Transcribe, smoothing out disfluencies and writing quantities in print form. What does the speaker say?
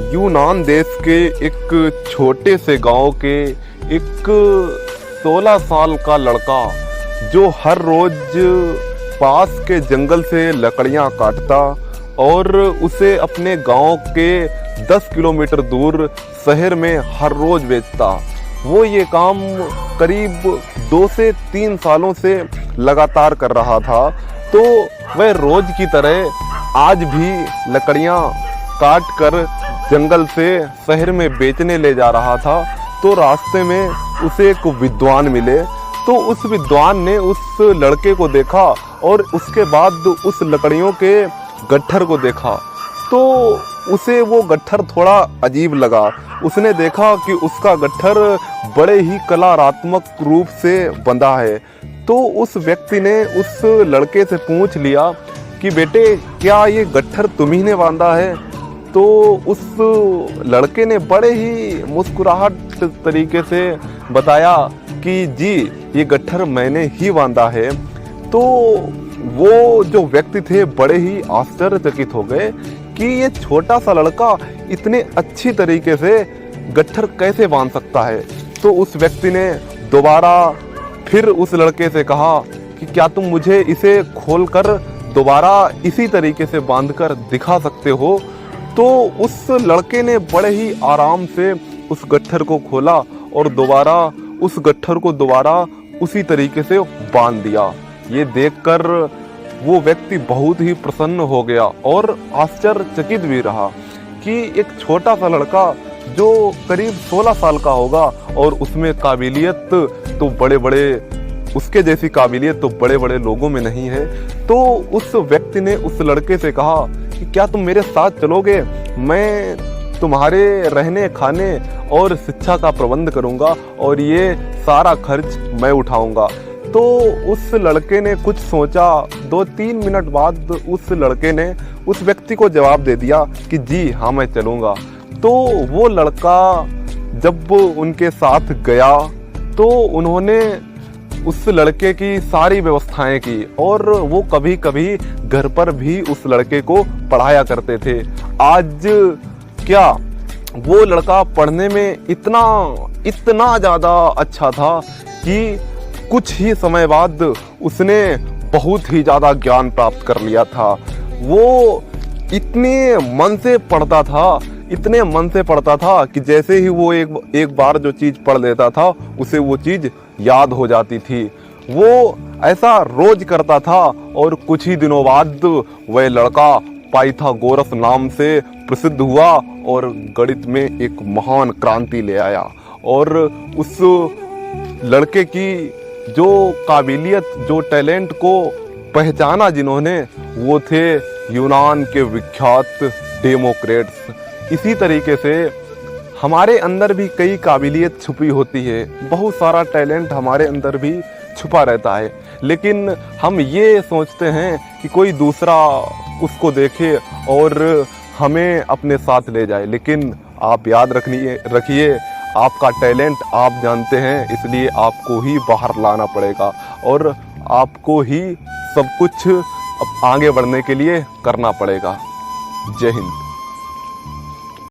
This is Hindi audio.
यूनान देश के एक छोटे से गांव के एक 16 साल का लड़का जो हर रोज पास के जंगल से लकड़ियां काटता और उसे अपने गांव के 10 किलोमीटर दूर शहर में हर रोज बेचता। वो ये काम करीब 2 से 3 सालों से लगातार कर रहा था। तो वह रोज की तरह आज भी लकड़ियां काट कर जंगल से शहर में बेचने ले जा रहा था। तो रास्ते में उसे एक विद्वान मिले। तो उस विद्वान ने उस लड़के को देखा और उसके बाद उस लकड़ियों के गट्ठर को देखा। तो उसे वो गट्ठर थोड़ा अजीब लगा। उसने देखा कि उसका गट्ठर बड़े ही कलात्मक रूप से बंधा है। तो उस व्यक्ति ने उस लड़के से पूछ लिया कि बेटे, क्या ये गट्ठर तुम्ही ने बांधा है? तो उस लड़के ने बड़े ही मुस्कुराहट तरीके से बताया कि जी, ये गट्ठर मैंने ही बांधा है। तो वो जो व्यक्ति थे बड़े ही आश्चर्यचकित हो गए कि ये छोटा सा लड़का इतने अच्छी तरीके से गट्ठर कैसे बांध सकता है। तो उस व्यक्ति ने दोबारा फिर उस लड़के से कहा कि क्या तुम मुझे इसे खोलकर दोबारा इसी तरीके से बांधकर दिखा सकते हो? तो उस लड़के ने बड़े ही आराम से उस गट्ठर को खोला और दोबारा उस गट्ठर को दोबारा उसी तरीके से बांध दिया। ये देखकर वो व्यक्ति बहुत ही प्रसन्न हो गया और आश्चर्यचकित भी रहा कि एक छोटा सा लड़का जो करीब 16 साल का होगा और उसमें काबिलियत तो उसके जैसी काबिलियत तो बड़े बड़े लोगों में नहीं है। तो उस व्यक्ति ने उस लड़के से कहा कि क्या तुम मेरे साथ चलोगे? मैं तुम्हारे रहने खाने और शिक्षा का प्रबंध करूंगा और ये सारा खर्च मैं उठाऊंगा। तो उस लड़के ने कुछ सोचा। 2-3 मिनट बाद उस लड़के ने उस व्यक्ति को जवाब दे दिया कि जी हाँ, मैं चलूंगा। तो वो लड़का जब उनके साथ गया तो उन्होंने उस लड़के की सारी व्यवस्थाएं की और वो कभी कभी घर पर भी उस लड़के को पढ़ाया करते थे। आज क्या वो लड़का पढ़ने में इतना ज़्यादा अच्छा था कि कुछ ही समय बाद उसने बहुत ही ज़्यादा ज्ञान प्राप्त कर लिया था। वो इतने मन से पढ़ता था कि जैसे ही वो एक बार जो चीज़ पढ़ लेता था उसे वो चीज़ याद हो जाती थी। वो ऐसा रोज करता था और कुछ ही दिनों बाद वह लड़का पाइथागोरस नाम से प्रसिद्ध हुआ और गणित में एक महान क्रांति ले आया। और उस लड़के की जो काबिलियत, जो टैलेंट को पहचाना जिन्होंने, वो थे यूनान के विख्यात डेमोक्रेट्स। इसी तरीके से हमारे अंदर भी कई काबिलियत छुपी होती है, बहुत सारा टैलेंट हमारे अंदर भी छुपा रहता है, लेकिन हम ये सोचते हैं कि कोई दूसरा उसको देखे और हमें अपने साथ ले जाए। लेकिन आप याद रखिए, आपका टैलेंट आप जानते हैं, इसलिए आपको ही बाहर लाना पड़ेगा और आपको ही सब कुछ आगे बढ़ने के लिए करना पड़ेगा। जय हिंद।